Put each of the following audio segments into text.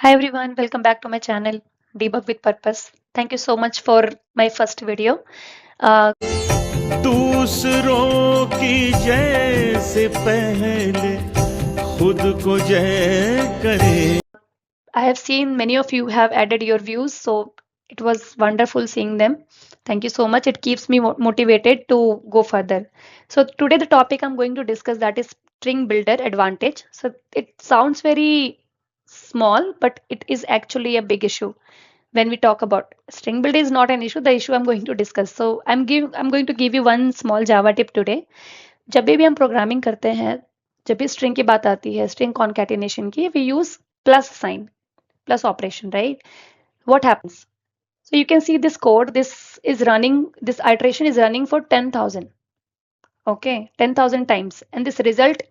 Hi everyone, welcome back to my channel Debug with Purpose. Thank you so much for my first video. Uh, दूसरों की जय से पहले खुद को जय करे। I have seen many of you have added your views, so it was wonderful seeing them. Thank you so much. It keeps me motivated to go further. So today the topic I'm going to discuss that is string builder advantage. So it sounds very small, but it is actually a big issue. When we talk about string builder is not an issue, the issue I'm going to discuss. So I'm going to give you one small Java tip today. जब भी हम programming करते हैं, जब भी string की बात आती है, स्ट्रिंग कॉन्कैटिनेशन की, we use plus sign, plus operation, right? What happens? So you can see this code, this iteration is running for 10,000. Okay, 10,000 times. And this result,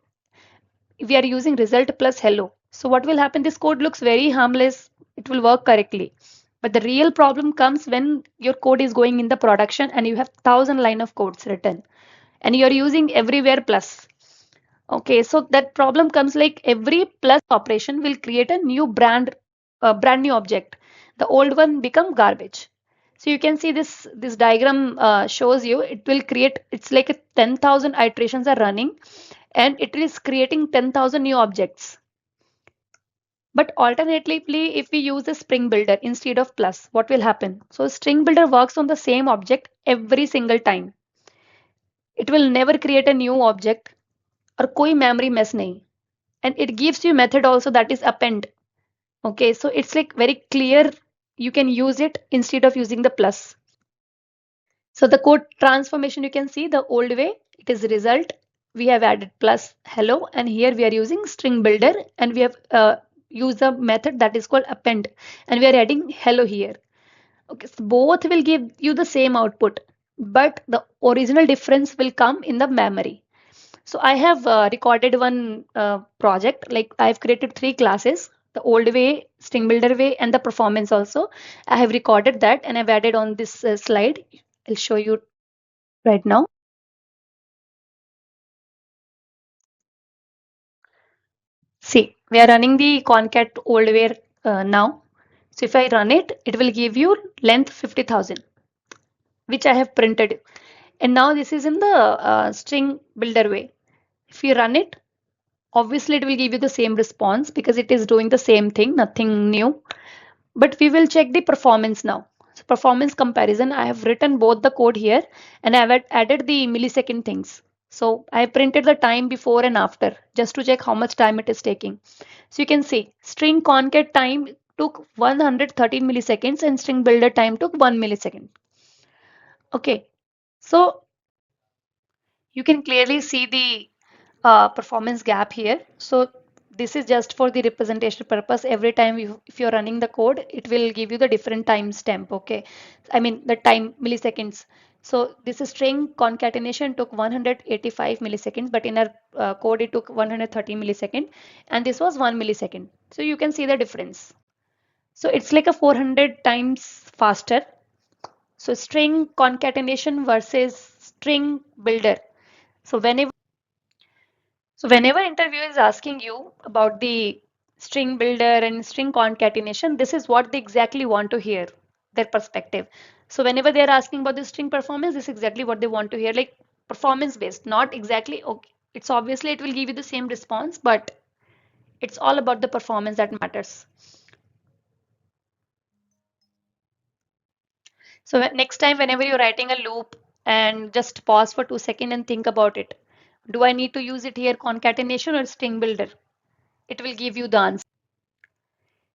we are using result plus hello. So what will happen? This code looks very harmless. It will work correctly. But the real problem comes when your code is going in the production and you have 1,000 line of codes written and you're using everywhere plus. Okay, so that problem comes like every plus operation will create brand new object. The old one become garbage. So you can see this diagram shows you it will create. It's like a 10,000 iterations are running, and it is creating 10,000 new objects. But alternatively, if we use a string builder instead of plus, what will happen? So string builder works on the same object every single time. It will never create a new object और कोई memory mess नहीं. And it gives you method also that is append. Okay, so it's like very clear. You can use it instead of using the plus. So the code transformation, you can see the old way, it is result. We have added plus hello, and here we are using string builder, and we have used a method that is called append, and we are adding hello here. Okay, so both will give you the same output, but the original difference will come in the memory. So I have recorded one project, like I've created three classes, the old way, string builder way, and the performance also. I have recorded that and I've added on this slide. I'll show you right now. See, we are running the concat old way now. So if I run it, it will give you length 50,000, which I have printed. And now this is in the string builder way. If you run it, obviously it will give you the same response because it is doing the same thing, nothing new. But we will check the performance now. So performance comparison, I have written both the code here and I have added the millisecond things. So I have printed the time before and after just to check how much time it is taking. So you can see string concat time took 113 milliseconds and string builder time took 1 millisecond. Okay, so you can clearly see the performance gap here. So this is just for the representation purpose. Every time if you're running the code, it will give you the different timestamp. Okay, I mean the time milliseconds. So this is string concatenation took 185 milliseconds, but in our code it took 130 milliseconds, and this was 1 millisecond. So you can see the difference. So it's like a 400 times faster. So string concatenation versus string builder. So whenever interviewer is asking you about the string builder and string concatenation, this is what they exactly want to hear, their perspective. So whenever they are asking about the string performance, this is exactly what they want to hear, like performance based, not exactly, okay, it's obviously it will give you the same response, but it's all about the performance that matters. So next time, whenever you're writing a loop, and just pause for 2 seconds and think about it. Do I need to use it here, concatenation or string builder? It will give you the answer.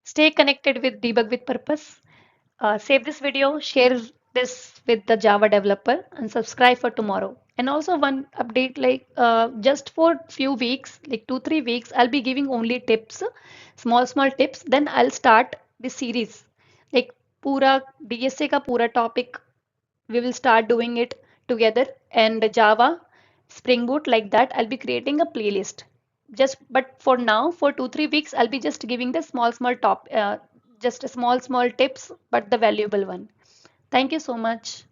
Stay connected with Debug with Purpose. Save this video, share this with the Java developer, and subscribe for tomorrow. And also one update, like just for few weeks, like 2 3 weeks, I'll be giving only tips, small tips. Then I'll start this series, like pura DSA ka pura topic. We will start doing it together, and Java, Spring Boot, like that. I'll be creating a playlist. Just but for now, for 2 3 weeks, I'll be just giving the small top, just a small tips, but the valuable one. Thank you so much.